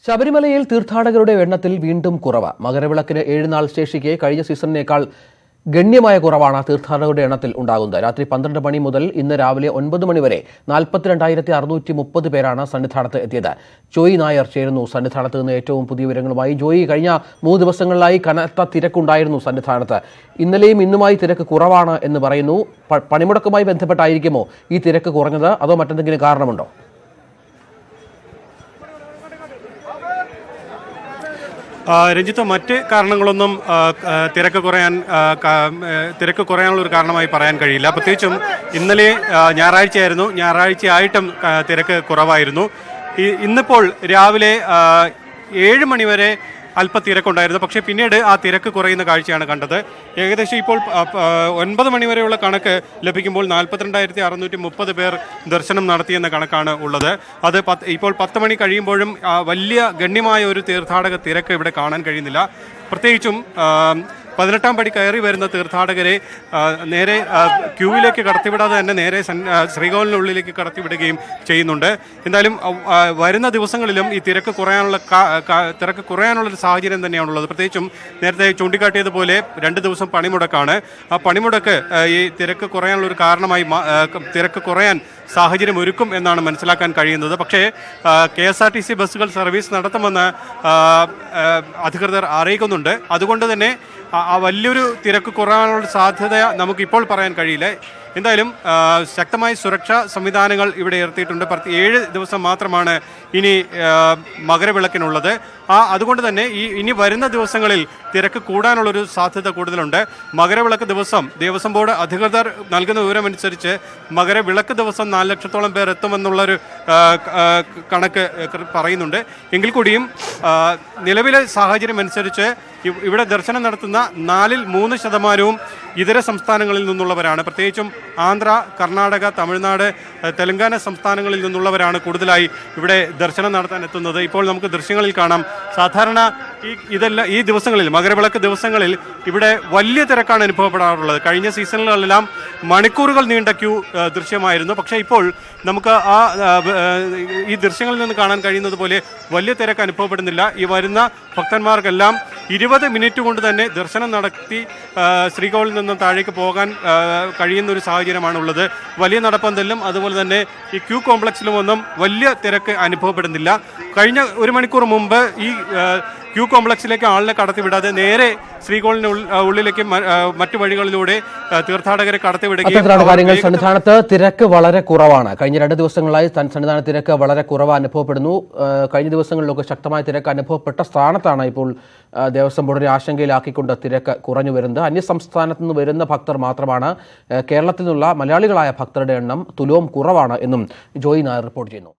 ശബരിമലയിൽ തീർത്ഥാടകരുടെ എണ്ണത്തിൽ വീണ്ടും കുറവ്. മകരവിളക്കിന് 7 നാൾ ശേഷിക്കെ കഴിഞ്ഞ സീസണിനേക്കാൾ ഗണ്യമായ കുറവാണ് തീർത്ഥാടകരുടെ എണ്ണത്തിൽ ഉണ്ടാകുന്നത്. രാത്രി 12 മണി മുതൽ ഇന്ന് രാവിലെ 9 മണി വരെ 42,630 പേരാണ് സന്നിധാനത്ത് എത്തിയത്. ജോയി നായർ ചേരുന്നു സന്നിധാനത്ത് നിന്ന് ഏറ്റവും പുതിയ വിവരങ്ങളുമായി. ജോയി, കഴിഞ്ഞ 3 ദിവസങ്ങളിലായി കനത്ത തിരക്കുണ്ടായിരുന്നു സന്നിധാനത്ത്. ഇന്നലെയും ഇന്നുമായി തിരക്ക് കുറവാണ് എന്ന് പറയുന്നു. പണിമുടക്കുമായി ബന്ധപ്പെട്ടായിരിക്കുമോ ഈ തിരക്ക് കുറഞ്ഞത്, അതോ മറ്റെന്തെങ്കിലും കാരണമുണ്ടോ? രഞ്ജിത്ത്, മറ്റ് കാരണങ്ങളൊന്നും തിരക്ക് കുറയാനുള്ളൊരു കാരണമായി പറയാൻ കഴിയില്ല. പ്രത്യേകിച്ചും ഇന്നലെ ഞായറാഴ്ചയായിരുന്നു. ഞായറാഴ്ചയായിട്ടും തിരക്ക് കുറവായിരുന്നു. ഇന്നിപ്പോൾ രാവിലെ 7 മണി വരെ അല്പ തിരക്കുണ്ടായിരുന്നു. പക്ഷേ പിന്നീട് ആ തിരക്ക് കുറയുന്ന കാഴ്ചയാണ് കണ്ടത്. ഏകദേശം ഇപ്പോൾ 9 മണി വരെയുള്ള കണക്ക് ലഭിക്കുമ്പോൾ 42,630 പേർ ദർശനം നടത്തിയെന്ന കണക്കാണ് ഉള്ളത്. അത് ഇപ്പോൾ 10 മണി കഴിയുമ്പോഴും വലിയ ഗണ്യമായ ഒരു തീർത്ഥാടക തിരക്ക് ഇവിടെ കാണാൻ കഴിയുന്നില്ല. പ്രത്യേകിച്ചും 18ാം പടി കയറി വരുന്ന തീർത്ഥാടകരെ നേരെ ക്യൂവിലേക്ക് കടത്തിവിടാതെ തന്നെ നേരെ ശ്രീകോവിലിനുള്ളിലേക്ക് കടത്തിവിടുകയും ചെയ്യുന്നുണ്ട്. എന്തായാലും വരുന്ന ദിവസങ്ങളിലും ഈ തിരക്ക് കുറയാനുള്ളൊരു സാഹചര്യം തന്നെയാണുള്ളത്. പ്രത്യേകിച്ചും നേരത്തെ ചൂണ്ടിക്കാട്ടിയതുപോലെ 2 ദിവസം പണിമുടക്കാണ്. ആ പണിമുടക്ക് ഈ തിരക്ക് കുറയാനുള്ളൊരു കാരണമായി തിരക്ക് കുറയാൻ സാഹചര്യം ഒരുക്കും എന്നാണ് മനസ്സിലാക്കാൻ കഴിയുന്നത്. പക്ഷേ KSRTC ബസ്സുകൾ സർവീസ് നടത്തുമെന്ന് അധികൃതർ അറിയിക്കുന്നുണ്ട്. അതുകൊണ്ട് തന്നെ വലിയൊരു തിരക്ക് കുറയാനുള്ള സാധ്യത നമുക്കിപ്പോൾ പറയാൻ കഴിയില്ല. എന്തായാലും ശക്തമായ സുരക്ഷാ സംവിധാനങ്ങൾ ഇവിടെ ഏർത്തിയിട്ടുണ്ട്. 7 ദിവസം മാത്രമാണ് ഇനി മകരവിളക്കിനുള്ളത്. അതുകൊണ്ട് തന്നെ ഇനി വരുന്ന ദിവസങ്ങളിൽ തിരക്ക് കൂടാനുള്ളൊരു സാധ്യത കൂടുതലുണ്ട്. മകരവിളക്ക് ദിവസം ദേവസ്വം ബോർഡ് അധികൃതർ നൽകുന്ന വിവരമനുസരിച്ച് മകരവിളക്ക് ദിവസം 4 ലക്ഷത്തോളം പേർ എത്തുമെന്നുള്ളൊരു കണക്ക് പറയുന്നുണ്ട്. എങ്കിൽ കൂടിയും നിലവിലെ സാഹചര്യം അനുസരിച്ച് ഇവിടെ ദർശനം നടത്തുന്ന 3% ഇതര സംസ്ഥാനങ്ങളിൽ നിന്നുള്ളവരാണ്. പ്രത്യേകിച്ചും ആന്ധ്ര, കർണാടക, തമിഴ്നാട്, തെലങ്കാന സംസ്ഥാനങ്ങളിൽ നിന്നുള്ളവരാണ് കൂടുതലായി ഇവിടെ ദർശനം നടത്താൻ എത്തുന്നത്. ഇപ്പോൾ നമുക്ക് ദൃശ്യങ്ങളിൽ കാണാം. സാധാരണ ഈ ദിവസങ്ങളിൽ, മകരവിളക്ക് ദിവസങ്ങളിൽ ഇവിടെ വലിയ തിരക്കാണ് അനുഭവപ്പെടാറുള്ളത്. കഴിഞ്ഞ സീസണുകളിലെല്ലാം മണിക്കൂറുകൾ നീണ്ട ക്യൂ ദൃശ്യമായിരുന്നു. പക്ഷേ ഇപ്പോൾ നമുക്ക് ഈ ദൃശ്യങ്ങളിൽ നിന്ന് കാണാൻ കഴിയുന്നത് പോലെ വലിയ തിരക്ക് അനുഭവപ്പെടുന്നില്ല. ഈ വരുന്ന ഭക്തന്മാർക്കെല്ലാം 20 മിനിറ്റ് കൊണ്ട് തന്നെ ദർശനം നടത്തി ശ്രീകോവിലിൽ നിന്നും താഴേക്ക് പോകാൻ കഴിയുന്ന ഒരു സാഹചര്യമാണുള്ളത്. വലിയ നടപ്പന്തലിലും അതുപോലെ തന്നെ ഈ ക്യൂ കോംപ്ലക്സിലുമൊന്നും വലിയ തിരക്ക് അനുഭവപ്പെടുന്നില്ല. കഴിഞ്ഞ 1 മണിക്കൂർ മുമ്പ് ഈ ക്യൂ കോംപ്ലക്സിലേക്ക് ആളിനെ കടത്തിവിടാതെ നേരെ ശ്രീകോവിലിന് ഉള്ളിലേക്ക് മറ്റു വഴികളിലൂടെ തീർത്ഥാടകരെ കടത്തിവിടുകയും കാര്യങ്ങൾ. സന്നിധാനത്ത് തിരക്ക് വളരെ കുറവാണ്. കഴിഞ്ഞ 2 ദിവസങ്ങളായി സന്നിധാന തിരക്ക് വളരെ കുറവ് അനുഭവപ്പെടുന്നു. കഴിഞ്ഞ ദിവസങ്ങളിലൊക്കെ ശക്തമായ തിരക്ക് അനുഭവപ്പെട്ട സ്ഥാനത്താണ് ഇപ്പോൾ ദേവസ്വം ബോർഡിനെ ആശങ്കയിലാക്കിക്കൊണ്ട് തിരക്ക് കുറഞ്ഞു വരുന്നത്. അന്യസംസ്ഥാനത്ത് നിന്ന് വരുന്ന ഭക്തർ മാത്രമാണ്. കേരളത്തിൽ നിന്നുള്ള മലയാളികളായ ഭക്തരുടെ എണ്ണം തുലോം കുറവാണ് എന്നും ജോയി നായർ റിപ്പോർട്ട് ചെയ്യുന്നു.